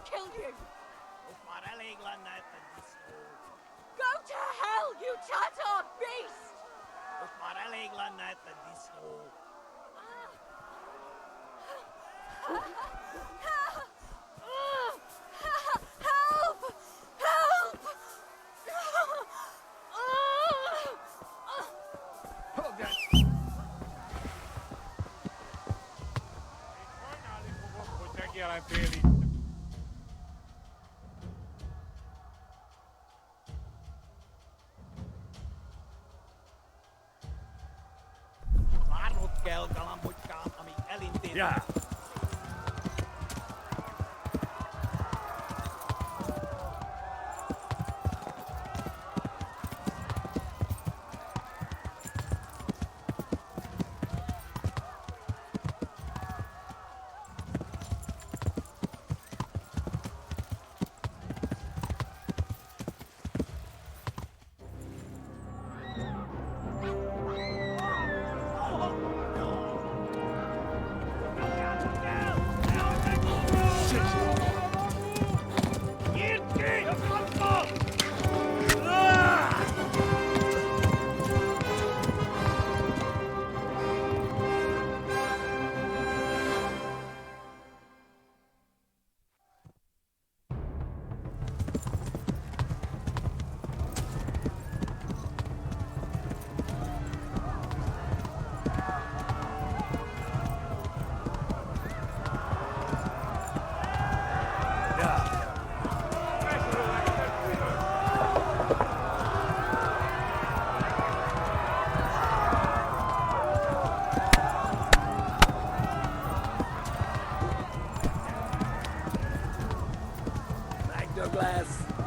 kill you! Go to hell, you Tatar beast! Help! Help! Yeah.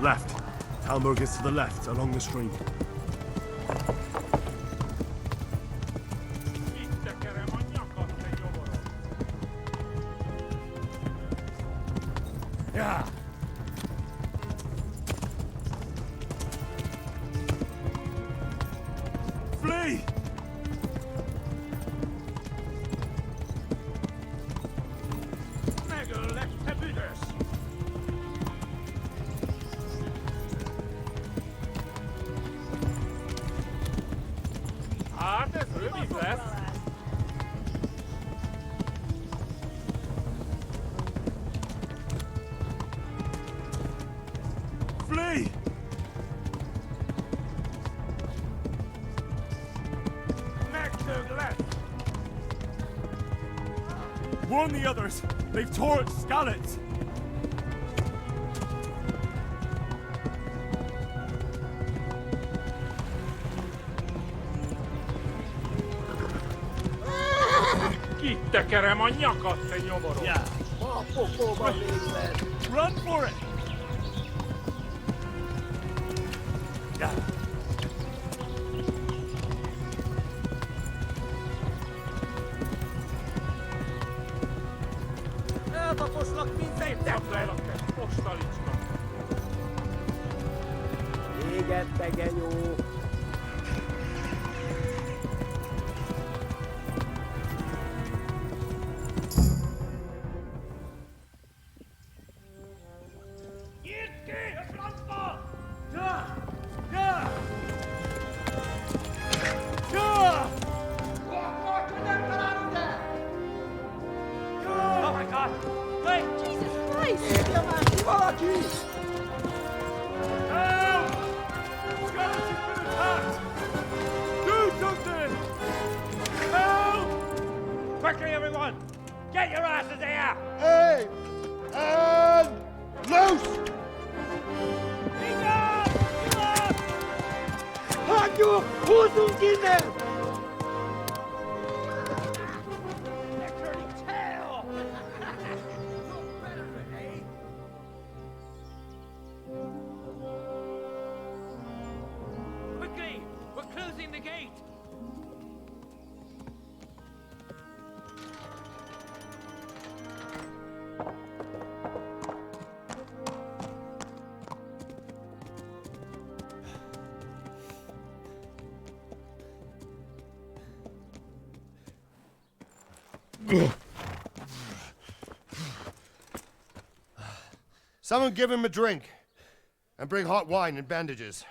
Left. Talmor is to the left, along the stream. Yeah. Flee! Flee! Warn the others! They've torched Skalitz! Tekerem a nyakat, te nyomorom! Yeah. Run for it! Yeah. Eltaposlak mindent! Postalicska! Égette, genyó! Quickly, everyone! Get your asses here! Aim! And loose! Hagyjuk! Húzzunk innen! Quickly! We're closing the gate! Someone give him a drink. And bring hot wine and bandages.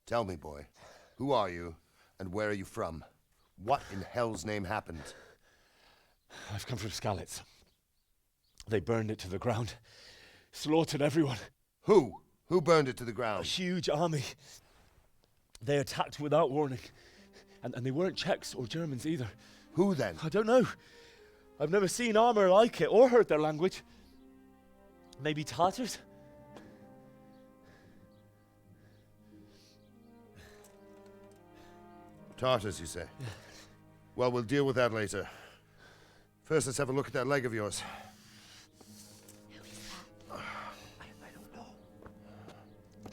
Tell me, boy, who are you and where are you from? What in hell's name happened? I've come from Skalitz. They burned it to the ground. Slaughtered everyone. Who? Who burned it to the A ground? huge army. They attacked without warning. And they weren't Czechs or Germans either. Who then? I don't know. I've never seen armor like it or heard their language. Maybe Tatars? Tartars, you say? Well, we'll deal with that later. First, let's have a look at that leg of yours. Who is that? I don't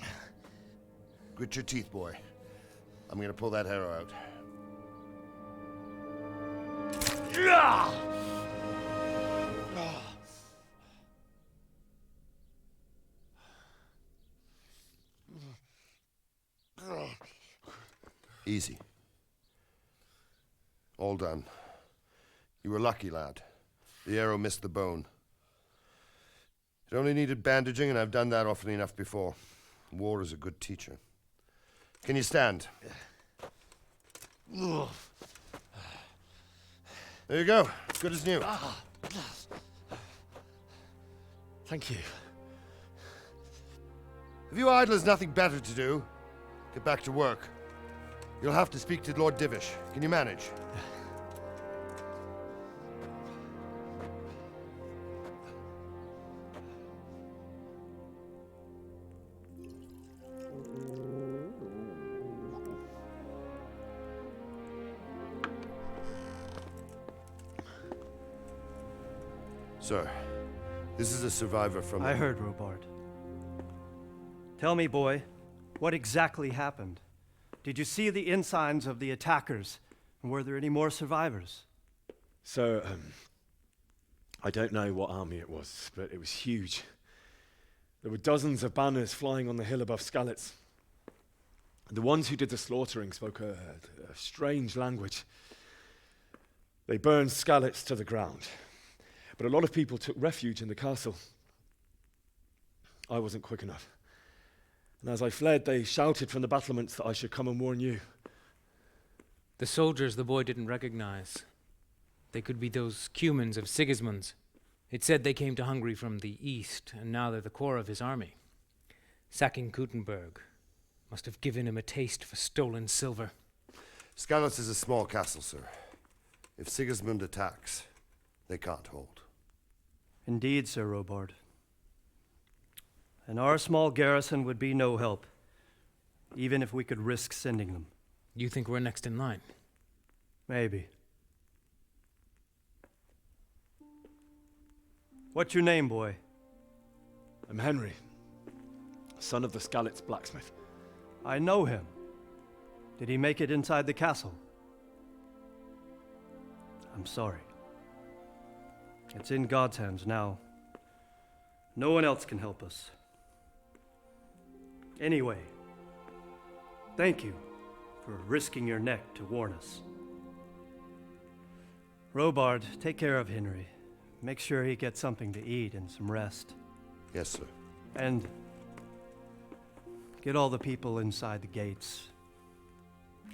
know. Grit your teeth, boy. I'm gonna pull that arrow out. Easy. All done. You were lucky, lad. The arrow missed the bone. It only needed bandaging, and I've done that often enough before. War is a good teacher. Can you stand? There you go. Good as new. Thank you. Have you idlers nothing better to do? Get back to work. You'll have to speak to Lord Divish. Can you manage? Sir, this is a survivor from... I heard, Robard. Tell me, boy, what exactly happened? Did you see the ensigns of the attackers? And were there any more survivors? So, I don't know what army it was, but it was huge. There were dozens of banners flying on the hill above Skalitz. The ones who did the slaughtering spoke a strange language. They burned Skalitz to the ground. But a lot of people took refuge in the castle. I wasn't quick enough. And as I fled, they shouted from the battlements that I should come and warn you. The soldiers the boy didn't recognize. They could be those Cumans of Sigismund's. It said they came to Hungary from the east, and now they're the core of his army. Sacking Gutenberg must have given him a taste for stolen silver. Skalitz is a small castle, sir. If Sigismund attacks, they can't hold. Indeed, Sir Robard. And our small garrison would be no help, even if we could risk sending them. You think we're next in line? Maybe. What's your name, boy? I'm Henry, son of the Skalitz blacksmith. I know him. Did he make it inside the castle? I'm sorry. It's in God's hands now. No one else can help us. Anyway, thank you for risking your neck to warn us. Robard, take care of Henry. Make sure he gets something to eat and some rest. Yes, sir. And get all the people inside the gates.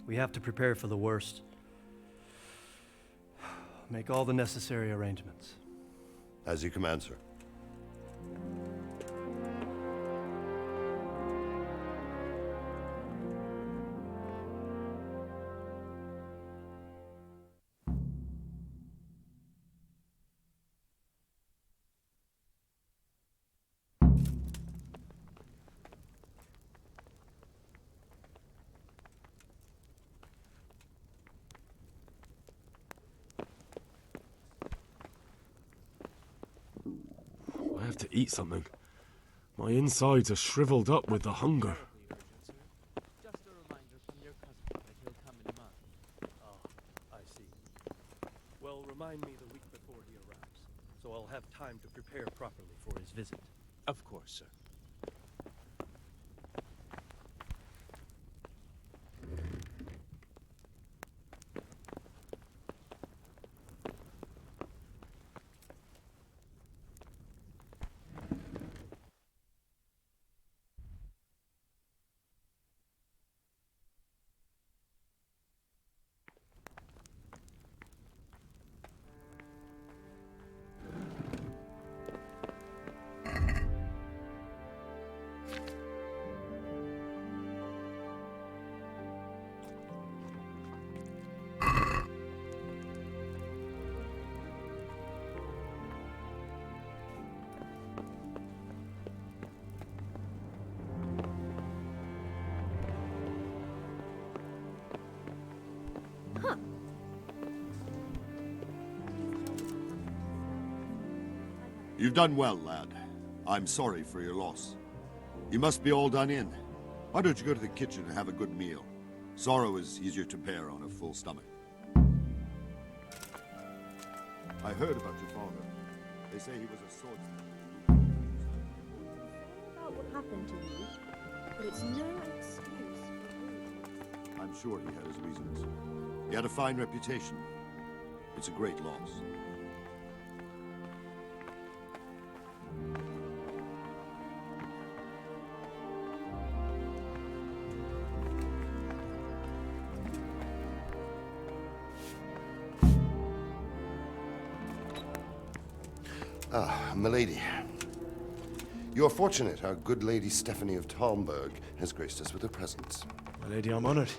We have to prepare for the worst. Make all the necessary arrangements. As you command, sir. I have to eat something. My insides are shriveled up with the hunger. Just a reminder from your cousin that he'll come in a month. I see. Well, remind me the week before he arrives, so I'll have time to prepare properly for his visit. Of course, sir. You've done well, lad. I'm sorry for your loss. You must be all done in. Why don't you go to the kitchen and have a good meal? Sorrow is easier to bear on a full stomach. I heard about your father. They say he was a swordsman. About what happened to you, but it's no excuse for I'm sure he had his reasons. He had a fine reputation. It's a great loss. Ah, milady. You're fortunate our good lady Stephanie of Talmberg has graced us with her presence. My lady, I'm honored.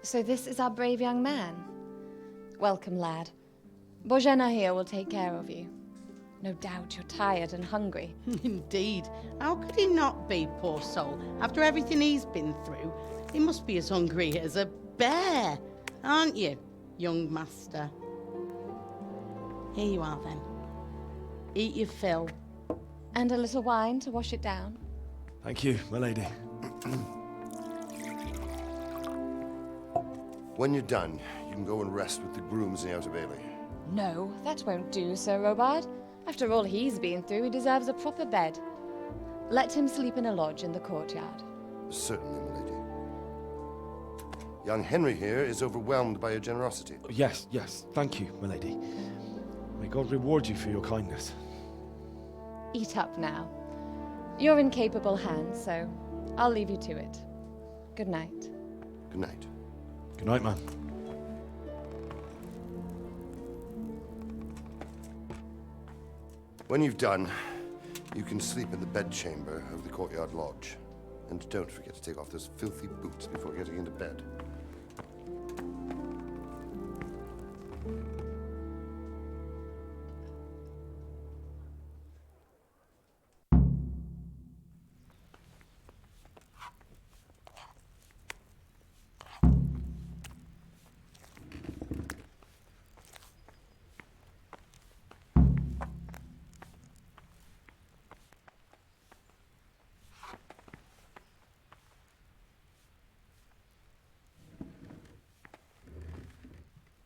So this is our brave young man. Welcome, lad. Bojena here will take care of you. No doubt you're tired and hungry. Indeed. How could he not be, poor soul? After everything he's been through, he must be as hungry as a bear, aren't you, young master? Here you are, then. Eat your fill. And a little wine to wash it down. Thank you, my lady. When you're done, you can go and rest with the grooms in the Outer Bailey. No, that won't do, Sir Robard. After all he's been through, he deserves a proper bed. Let him sleep in a lodge in the courtyard. Certainly, milady. Young Henry here is overwhelmed by your generosity. Yes, thank you, my lady. May God reward you for your kindness. Eat up now. You're in capable hands, so I'll leave you to it. Good night. Good night. Good night, man. When you've done, you can sleep in the bedchamber of the courtyard lodge. And don't forget to take off those filthy boots before getting into bed.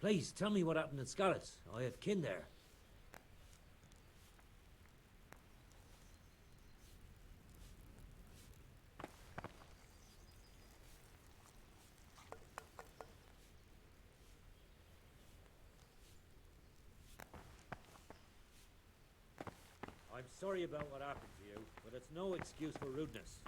Please, tell me what happened in Scarlet. I have kin there. I'm sorry about what happened to you, but it's no excuse for rudeness.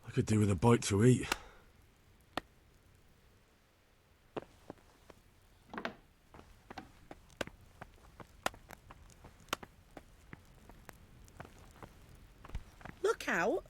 I could do with a bite to eat. Look out.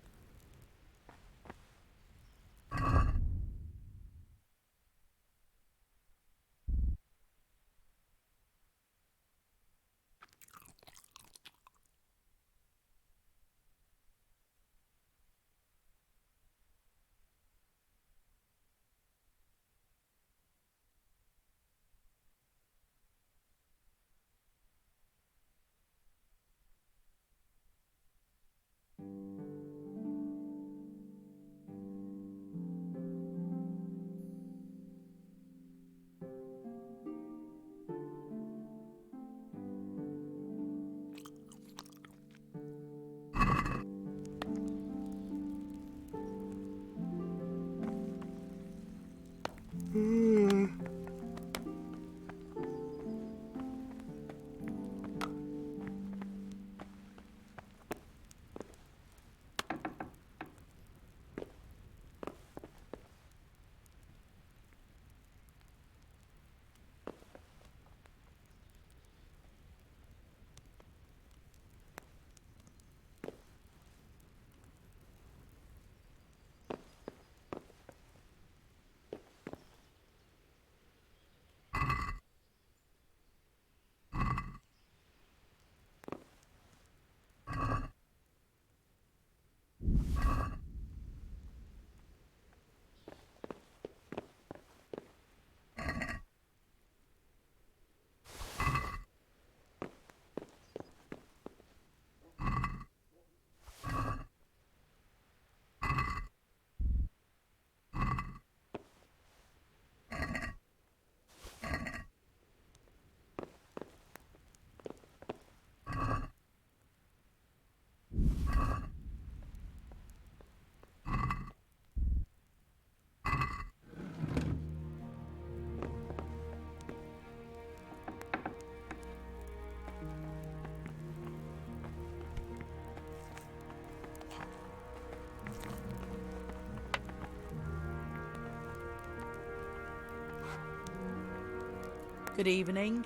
Good evening.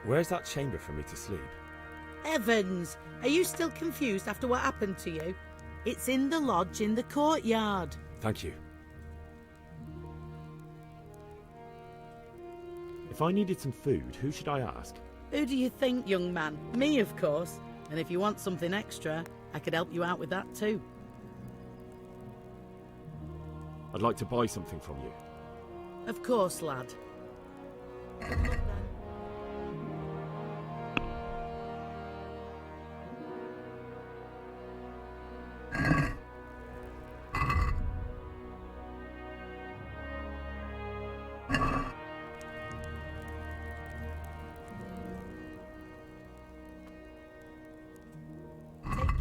Where's that chamber for me to sleep? Evans, are you still confused after what happened to you? It's in the lodge in the courtyard. Thank you. If I needed some food, who should I ask? Who do you think, young man? Me, of course. And if you want something extra, I could help you out with that too. I'd like to buy something from you. Of course, lad. Take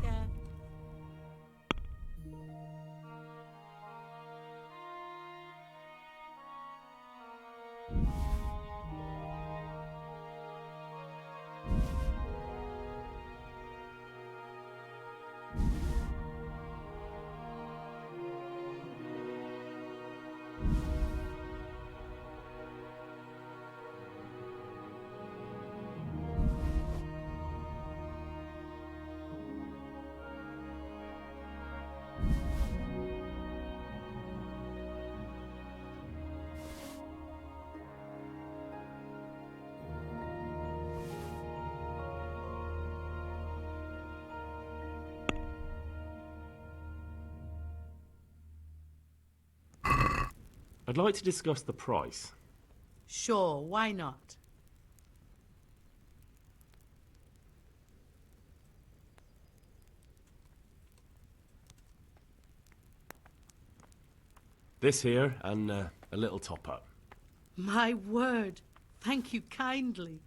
care. I'd like to discuss the price. Sure, why not? This here, and a little top-up. My word. Thank you kindly.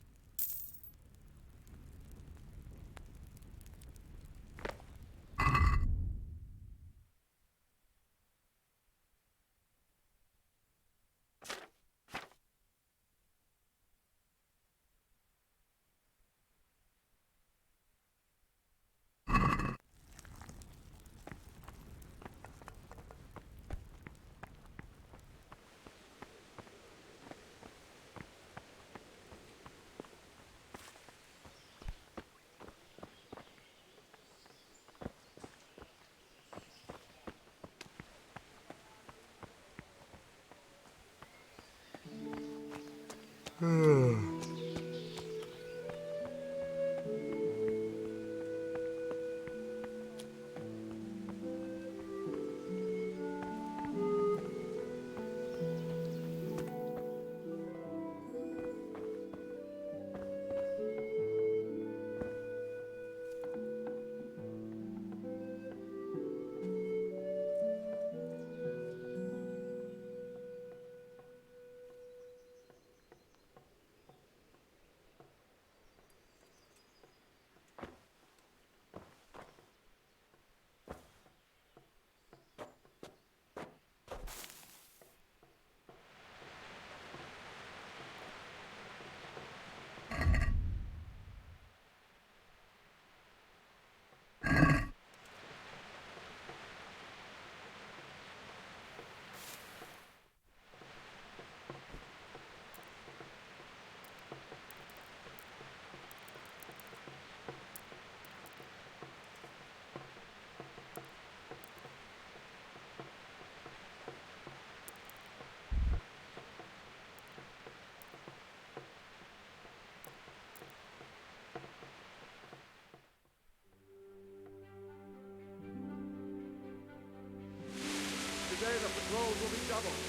Today the patrols will be doubled.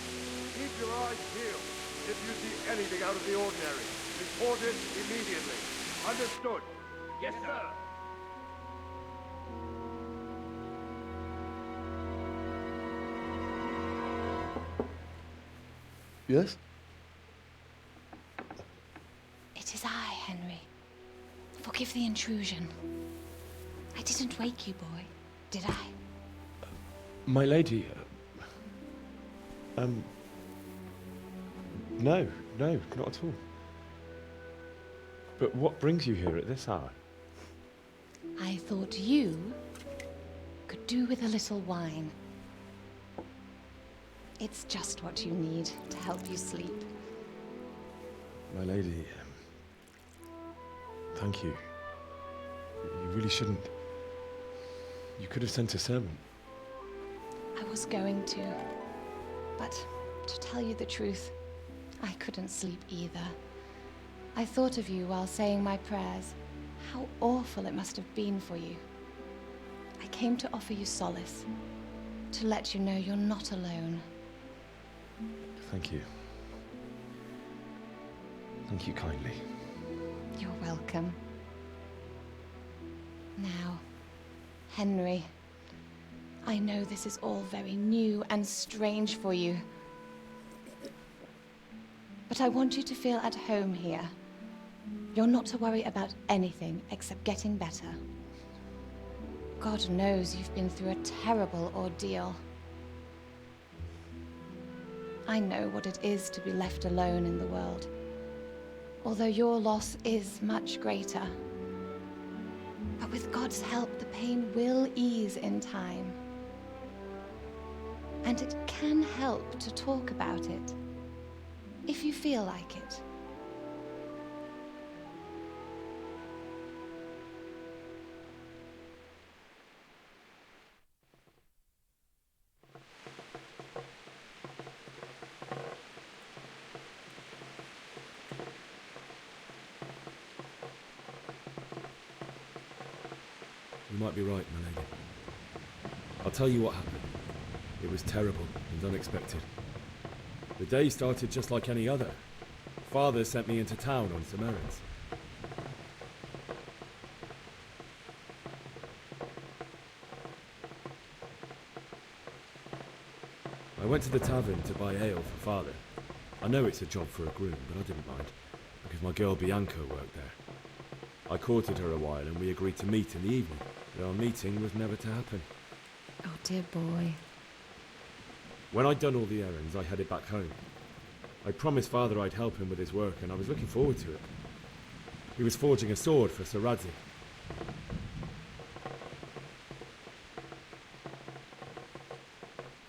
Keep your eyes peeled. If you see anything out of the ordinary, report it immediately. Understood? Yes, sir. Yes? It is I, Henry. Forgive the intrusion. I didn't wake you, boy, did I? My lady, no, not at all. But what brings you here at this hour? I thought you could do with a little wine. It's just what you need to help you sleep. My lady, thank you. You really shouldn't. You could have sent a servant. I was going to, but to tell you the truth, I couldn't sleep either. I thought of you while saying my prayers. How awful it must have been for you. I came to offer you solace, to let you know you're not alone. Thank you. Thank you kindly. You're welcome. Now, Henry, I know this is all very new and strange for you, but I want you to feel at home here. You're not to worry about anything except getting better. God knows you've been through a terrible ordeal. I know what it is to be left alone in the world, although your loss is much greater. But with God's help, the pain will ease in time. And it can help to talk about it, if you feel like it. You might be right, my lady. I'll tell you what happened. It was terrible and unexpected. The day started just like any other. Father sent me into town on some errands. I went to the tavern to buy ale for Father. I know it's a job for a groom, but I didn't mind, because my girl Bianca worked there. I courted her a while and we agreed to meet in the evening, but our meeting was never to happen. Oh, dear boy. When I'd done all the errands, I headed back home. I promised Father I'd help him with his work, and I was looking forward to it. He was forging a sword for Sir Radzig.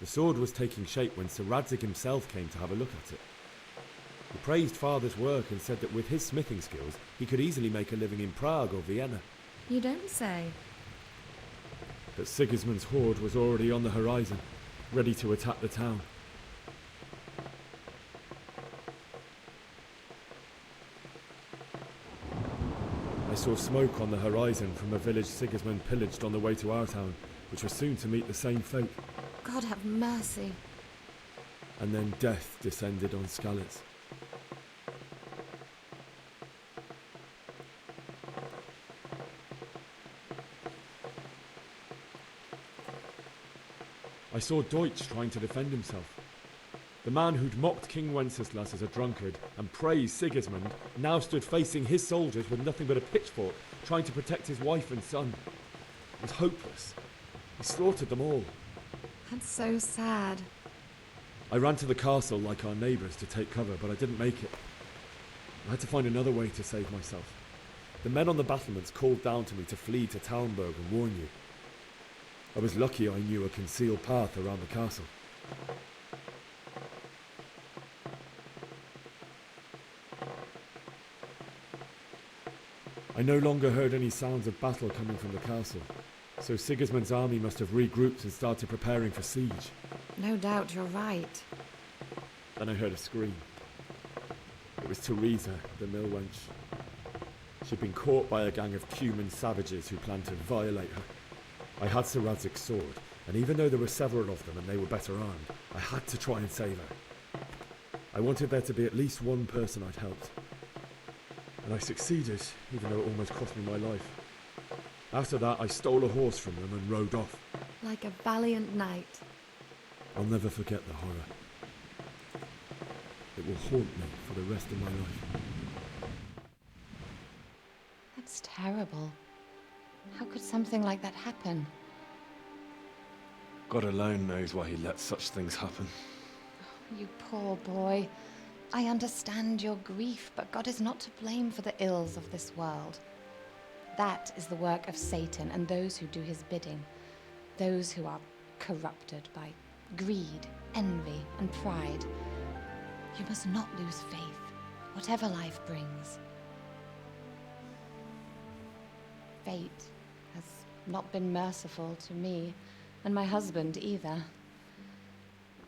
The sword was taking shape when Sir Radzig himself came to have a look at it. He praised Father's work and said that with his smithing skills, he could easily make a living in Prague or Vienna. You don't say. But Sigismund's horde was already on the horizon, ready to attack the town. I saw smoke on the horizon from a village Sigismund pillaged on the way to our town, which was soon to meet the same fate. God have mercy. And then death descended on Skalitz. I saw Deutsch trying to defend himself. The man who'd mocked King Wenceslas as a drunkard and praised Sigismund now stood facing his soldiers with nothing but a pitchfork, trying to protect his wife and son. It was hopeless. He slaughtered them all. That's so sad. I ran to the castle like our neighbours to take cover, but I didn't make it. I had to find another way to save myself. The men on the battlements called down to me to flee to Talmberg and warn you. I was lucky I knew a concealed path around the castle. I no longer heard any sounds of battle coming from the castle, so Sigismund's army must have regrouped and started preparing for siege. No doubt you're right. Then I heard a scream. It was Teresa, the mill wench. She'd been caught by a gang of Cuman savages who planned to violate her. I had Sir Radzig's sword, and even though there were several of them and they were better armed, I had to try and save her. I wanted there to be at least one person I'd helped. And I succeeded, even though it almost cost me my life. After that, I stole a horse from them and rode off. Like a valiant knight. I'll never forget the horror. It will haunt me for the rest of my life. That's terrible. How could something like that happen? God alone knows why he lets such things happen. You poor boy. I understand your grief, but God is not to blame for the ills of this world. That is the work of Satan and those who do his bidding. Those who are corrupted by greed, envy, and pride. You must not lose faith, whatever life brings. Fate has not been merciful to me, and my husband either.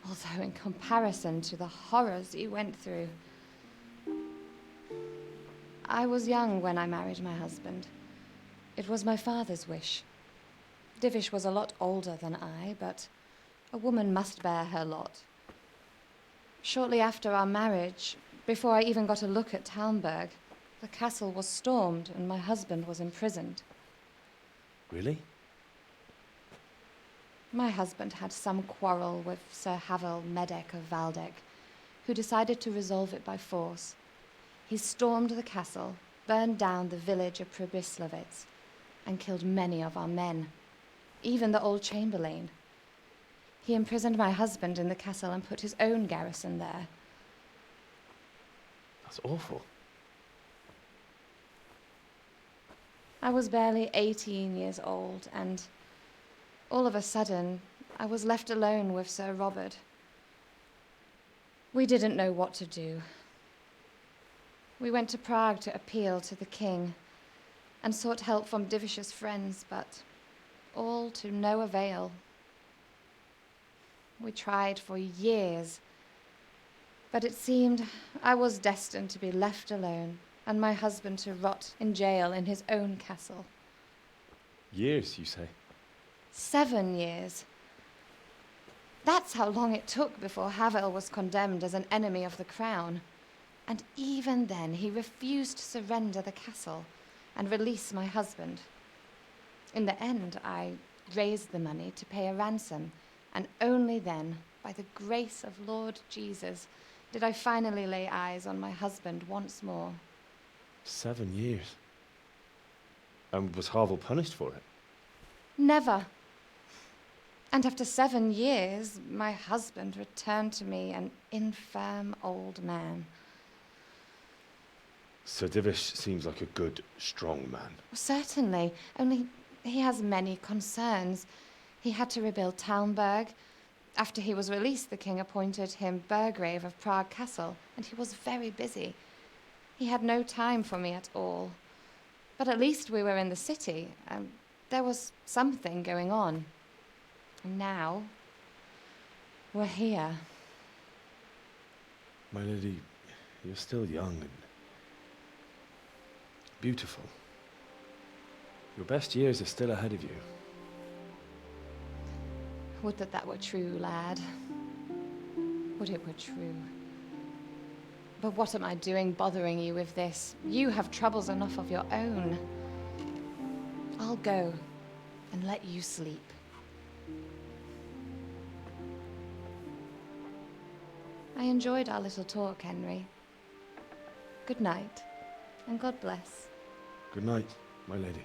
Although in comparison to the horrors you went through. I was young when I married my husband. It was my father's wish. Divish was a lot older than I, but a woman must bear her lot. Shortly after our marriage, before I even got a look at Talmberg, the castle was stormed and my husband was imprisoned. Really? My husband had some quarrel with Sir Havel Medek of Valdek, who decided to resolve it by force. He stormed the castle, burned down the village of Pribyslavitz, and killed many of our men, even the old chamberlain. He imprisoned my husband in the castle and put his own garrison there. That's awful. I was barely 18 years old, and all of a sudden, I was left alone with Sir Robert. We didn't know what to do. We went to Prague to appeal to the king and sought help from Divish's friends, but all to no avail. We tried for years, but it seemed I was destined to be left alone and my husband to rot in jail in his own castle. Years, you say? 7 years. That's how long it took before Havel was condemned as an enemy of the crown. And even then, he refused to surrender the castle and release my husband. In the end, I raised the money to pay a ransom, and only then, by the grace of Lord Jesus, did I finally lay eyes on my husband once more. 7 years? And was Havel punished for it? Never. And after 7 years, my husband returned to me an infirm old man. Sir Divish seems like a good, strong man. Certainly, only he has many concerns. He had to rebuild Talmberg. After he was released, the king appointed him Burgrave of Prague Castle, and he was very busy. He had no time for me at all. But at least we were in the city, and there was something going on. And now, we're here. My lady, you're still young and beautiful. Your best years are still ahead of you. Would that that were true, lad. Would it were true. But what am I doing bothering you with this? You have troubles enough of your own. I'll go and let you sleep. I enjoyed our little talk, Henry. Good night, and God bless. Good night, my lady.